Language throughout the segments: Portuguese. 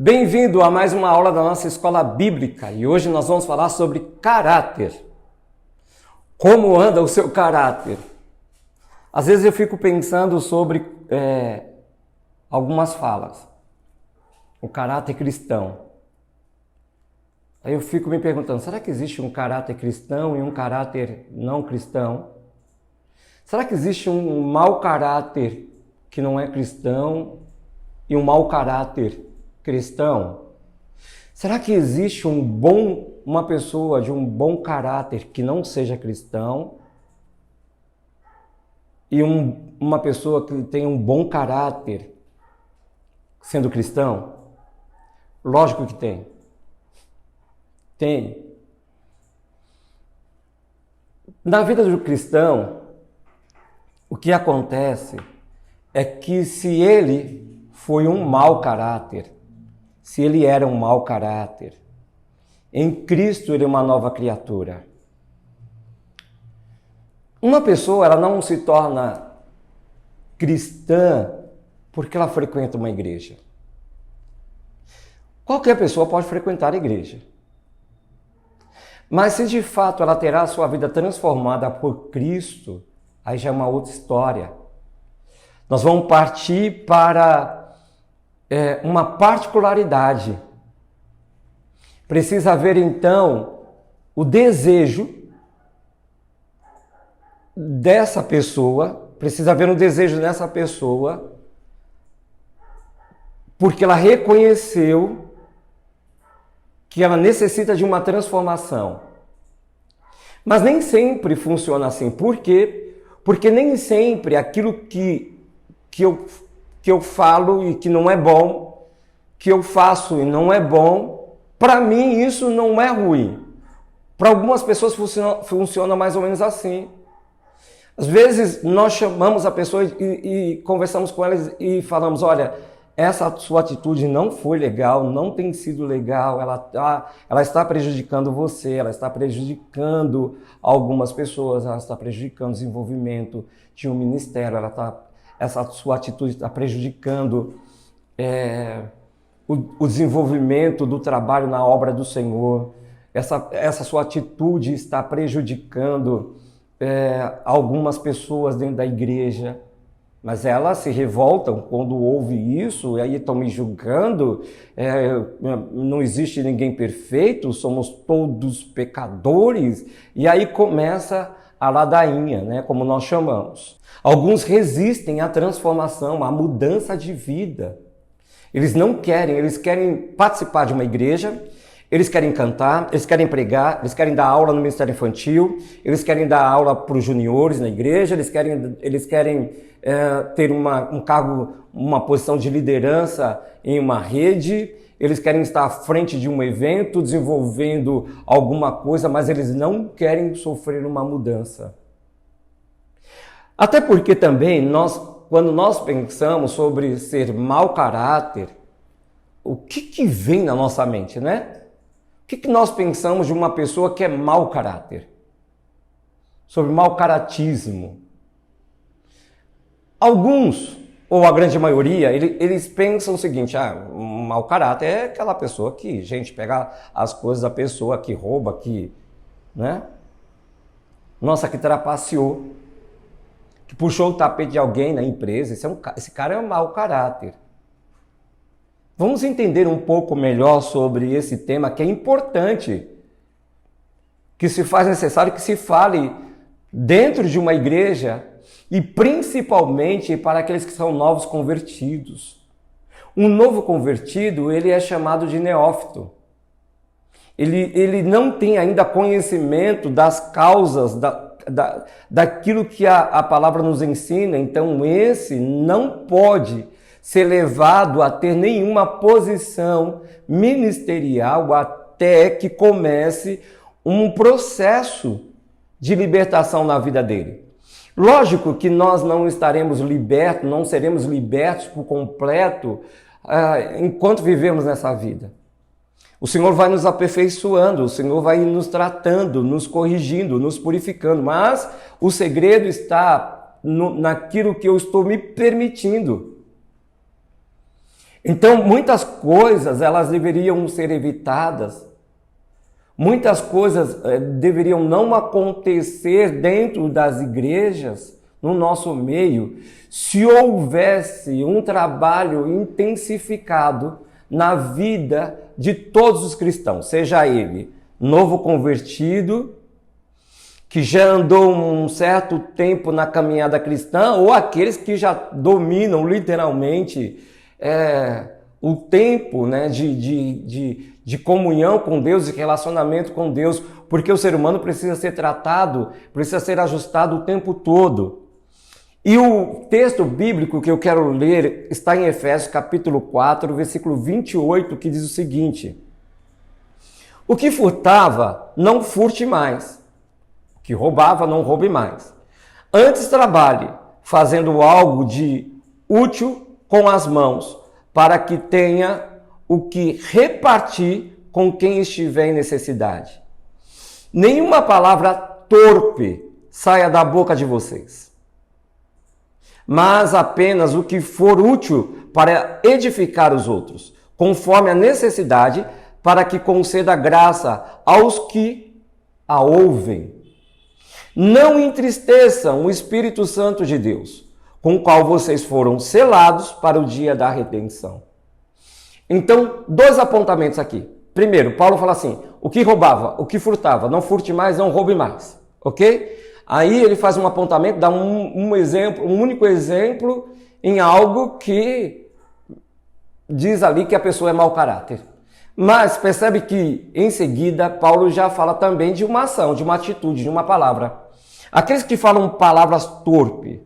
Bem-vindo a mais uma aula da nossa escola bíblica e hoje nós vamos falar sobre caráter. Como anda o seu caráter? Às vezes eu fico pensando sobre algumas falas. O caráter cristão. Aí eu fico me perguntando, será que existe um caráter cristão e um caráter não cristão? Será que existe um mau caráter que não é cristão e um mau caráter cristão? Será que existe uma pessoa de um bom caráter que não seja cristão e uma pessoa que tem um bom caráter sendo cristão? Lógico que tem. Tem. Na vida do cristão, o que acontece é que se ele foi um mau caráter, se ele era um mau caráter, em Cristo ele é uma nova criatura. Uma pessoa ela não se torna cristã porque ela frequenta uma igreja. Qualquer pessoa pode frequentar a igreja. Mas se de fato ela terá a sua vida transformada por Cristo, aí já é uma outra história. Nós vamos partir para uma particularidade. Precisa haver então o desejo dessa pessoa, precisa haver um desejo nessa pessoa, porque ela reconheceu que ela necessita de uma transformação. Mas nem sempre funciona assim. Por quê? Porque nem sempre aquilo que eu falo e que não é bom, que eu faço e não é bom, para mim isso não é ruim. Para algumas pessoas funciona mais ou menos assim. Às vezes nós chamamos a pessoa e conversamos com elas e falamos, olha, essa sua atitude não foi legal, não tem sido legal, ela está prejudicando você, ela está prejudicando algumas pessoas, ela está prejudicando o desenvolvimento de um ministério, essa sua atitude está prejudicando o desenvolvimento do trabalho na obra do Senhor, essa sua atitude está prejudicando algumas pessoas dentro da igreja. Mas elas se revoltam quando ouvem isso, e aí estão me julgando, não existe ninguém perfeito, somos todos pecadores, e aí começa a ladainha, né, como nós chamamos. Alguns resistem à transformação, à mudança de vida. Eles não querem, eles querem participar de uma igreja, eles querem cantar, eles querem pregar, eles querem dar aula no Ministério Infantil, eles querem dar aula para os juniores na igreja, eles querem ter um cargo, uma posição de liderança em uma rede, eles querem estar à frente de um evento, desenvolvendo alguma coisa, mas eles não querem sofrer uma mudança. Até porque também, quando nós pensamos sobre ser mau caráter, o que vem na nossa mente, né? O que nós pensamos de uma pessoa que é mau caráter? Sobre mau caratismo. Alguns, ou a grande maioria, eles pensam o seguinte, um mau caráter é aquela pessoa que, pega as coisas da pessoa, que rouba, né? Nossa, que trapaceou, que puxou o tapete de alguém na empresa, esse cara é um mau caráter. Vamos entender um pouco melhor sobre esse tema que é importante, que se faz necessário que se fale dentro de uma igreja e principalmente para aqueles que são novos convertidos. Um novo convertido, ele é chamado de neófito. Ele não tem ainda conhecimento das causas, daquilo que a palavra nos ensina, então esse não pode ser levado a ter nenhuma posição ministerial até que comece um processo de libertação na vida dele. Lógico que nós não estaremos libertos, não seremos libertos por completo enquanto vivemos nessa vida. O Senhor vai nos aperfeiçoando, o Senhor vai nos tratando, nos corrigindo, nos purificando, mas o segredo está naquilo que eu estou me permitindo. Então, muitas coisas elas deveriam ser evitadas. Muitas coisas deveriam não acontecer dentro das igrejas, no nosso meio, se houvesse um trabalho intensificado na vida de todos os cristãos, seja ele novo convertido, que já andou um certo tempo na caminhada cristã, ou aqueles que já dominam literalmente o tempo, né, de comunhão com Deus e relacionamento com Deus, porque o ser humano precisa ser tratado, precisa ser ajustado o tempo todo. E o texto bíblico que eu quero ler está em Efésios capítulo 4, versículo 28, que diz o seguinte: o que furtava, não furte mais. O que roubava, não roube mais. Antes trabalhe, fazendo algo de útil com as mãos, para que tenha o que repartir com quem estiver em necessidade. Nenhuma palavra torpe saia da boca de vocês, mas apenas o que for útil para edificar os outros, conforme a necessidade, para que conceda graça aos que a ouvem. Não entristeçam o Espírito Santo de Deus, com o qual vocês foram selados para o dia da redenção. Então, dois apontamentos aqui. Primeiro, Paulo fala assim, o que roubava, o que furtava, não furte mais, não roube mais, ok? Aí ele faz um apontamento, dá um exemplo, um único exemplo em algo que diz ali que a pessoa é mau caráter. Mas percebe que em seguida Paulo já fala também de uma ação, de uma atitude, de uma palavra. Aqueles que falam palavras torpe,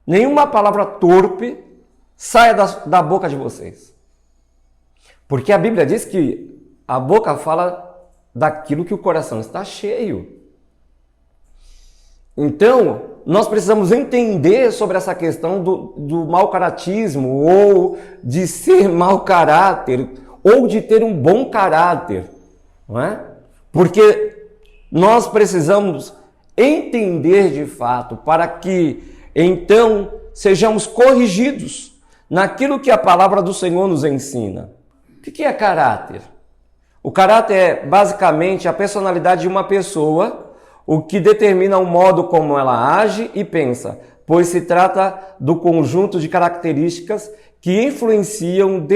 nenhuma palavra torpe saia da boca de vocês. Porque a Bíblia diz que a boca fala daquilo que o coração está cheio. Então, nós precisamos entender sobre essa questão do mau caratismo, ou de ser mau caráter, ou de ter um bom caráter, não é? Porque nós precisamos entender de fato, para que então sejamos corrigidos naquilo que a palavra do Senhor nos ensina. O que é caráter? O caráter é basicamente a personalidade de uma pessoa, o que determina o modo como ela age e pensa, pois se trata do conjunto de características que influenciam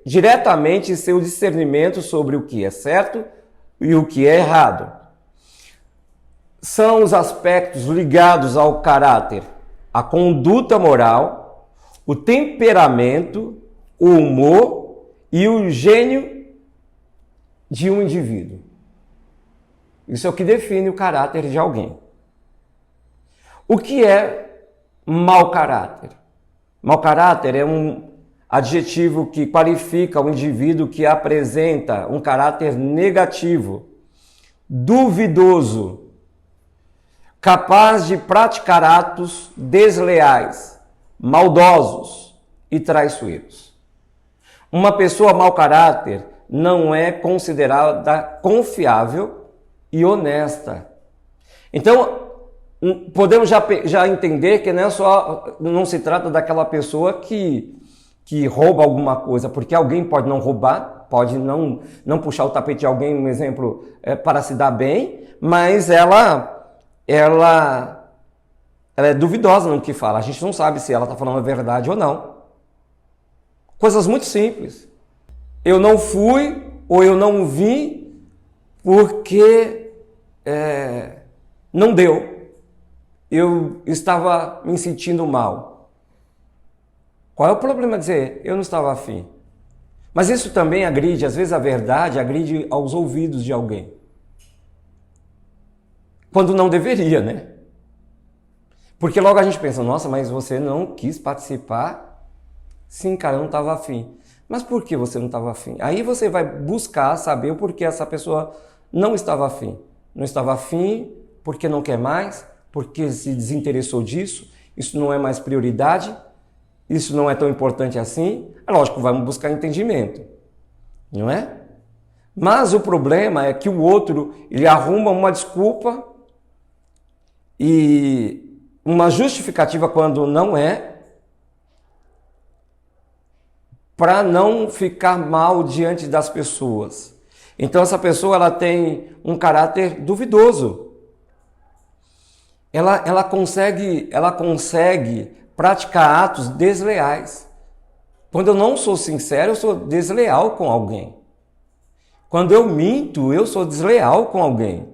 diretamente seu discernimento sobre o que é certo e o que é errado. São os aspectos ligados ao caráter, a conduta moral, o temperamento, o humor e o gênio de um indivíduo. Isso é o que define o caráter de alguém. O que é mau caráter? Mau caráter é um adjetivo que qualifica o indivíduo que apresenta um caráter negativo, duvidoso, capaz de praticar atos desleais, maldosos e traiçoeiros. Uma pessoa mau caráter não é considerada confiável e honesta. Então, podemos já entender que não se trata daquela pessoa que rouba alguma coisa, porque alguém pode não roubar, pode não puxar o tapete de alguém, um exemplo, para se dar bem, mas ela é duvidosa no que fala. A gente não sabe se ela está falando a verdade ou não. Coisas muito simples. Eu não fui ou eu não vim porque não deu. Eu estava me sentindo mal. Qual é o problema de dizer eu não estava afim? Mas isso também agride, às vezes a verdade agride aos ouvidos de alguém. Quando não deveria, né? Porque logo a gente pensa, nossa, mas você não quis participar? Sim, cara, eu não estava afim. Mas por que você não estava afim? Aí você vai buscar saber o porquê essa pessoa não estava afim. Não estava afim porque não quer mais, porque se desinteressou disso, isso não é mais prioridade, isso não é tão importante assim. É lógico, vamos buscar entendimento, não é? Mas o problema é que o outro, ele arruma uma desculpa e uma justificativa quando não é, para não ficar mal diante das pessoas. Então essa pessoa ela tem um caráter duvidoso. Ela consegue praticar atos desleais. Quando eu não sou sincero, eu sou desleal com alguém. Quando eu minto, eu sou desleal com alguém.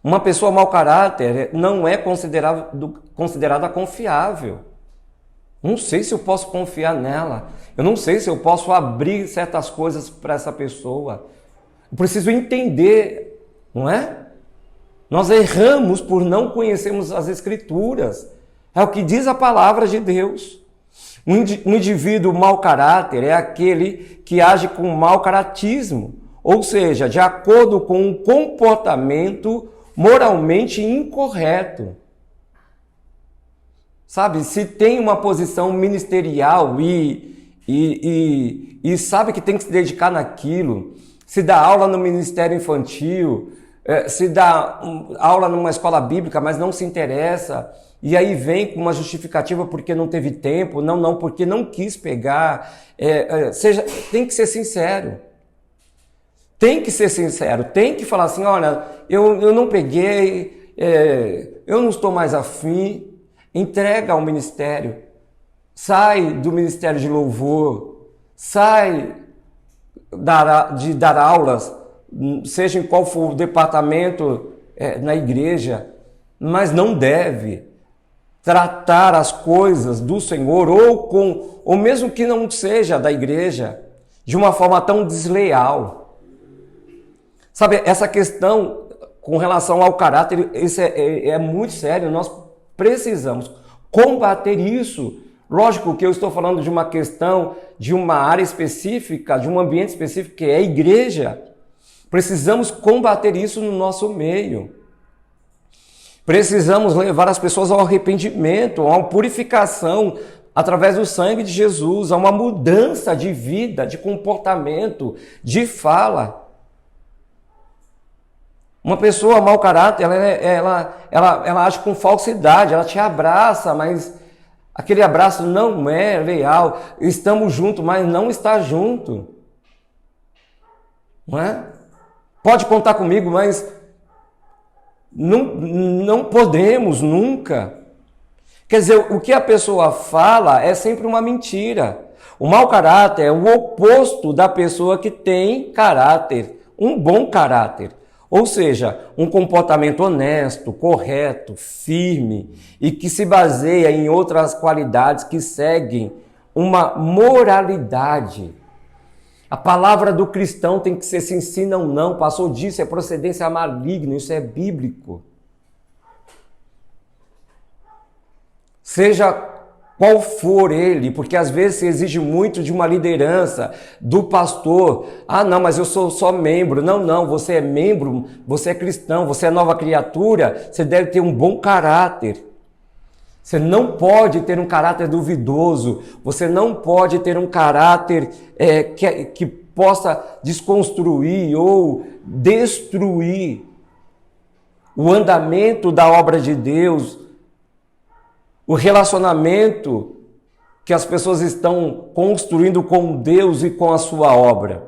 Uma pessoa mau caráter não é considerada confiável. Não sei se eu posso confiar nela. Eu não sei se eu posso abrir certas coisas para essa pessoa. Eu preciso entender, não é? Nós erramos por não conhecermos as Escrituras. É o que diz a palavra de Deus. Um indivíduo mau caráter é aquele que age com mau caratismo, ou seja, de acordo com um comportamento moralmente incorreto. Sabe, se tem uma posição ministerial e sabe que tem que se dedicar naquilo, se dá aula no ministério infantil, se dá aula numa escola bíblica, mas não se interessa, e aí vem com uma justificativa porque não teve tempo, não, porque não quis pegar, tem que ser sincero. Tem que ser sincero, tem que falar assim, olha, eu não peguei, eu não estou mais afim. Entrega ao ministério, sai do ministério de louvor, sai de dar aulas, seja em qual for o departamento na igreja, mas não deve tratar as coisas do Senhor ou mesmo que não seja da igreja, de uma forma tão desleal. Sabe, essa questão com relação ao caráter, isso é muito sério, nós precisamos combater isso. Lógico que eu estou falando de uma questão, de uma área específica, de um ambiente específico, que é a igreja. Precisamos combater isso no nosso meio. Precisamos levar as pessoas ao arrependimento, a uma purificação através do sangue de Jesus, a uma mudança de vida, de comportamento, de fala. Uma pessoa mau caráter, ela age com falsidade, ela te abraça, mas aquele abraço não é leal. Estamos juntos, mas não está junto. Não é? Pode contar comigo, mas não podemos nunca. Quer dizer, o que a pessoa fala é sempre uma mentira. O mau caráter é o oposto da pessoa que tem caráter, um bom caráter. Ou seja, um comportamento honesto, correto, firme e que se baseia em outras qualidades que seguem uma moralidade. A palavra do cristão tem que ser se ensina ou não, passou disso, é procedência maligna, isso é bíblico. Seja qual for ele, porque às vezes se exige muito de uma liderança, do pastor. Ah, não, mas eu sou só membro. Não, você é membro, você é cristão, você é nova criatura, você deve ter um bom caráter. Você não pode ter um caráter duvidoso, você não pode ter um caráter que possa desconstruir ou destruir o andamento da obra de Deus, o relacionamento que as pessoas estão construindo com Deus e com a sua obra.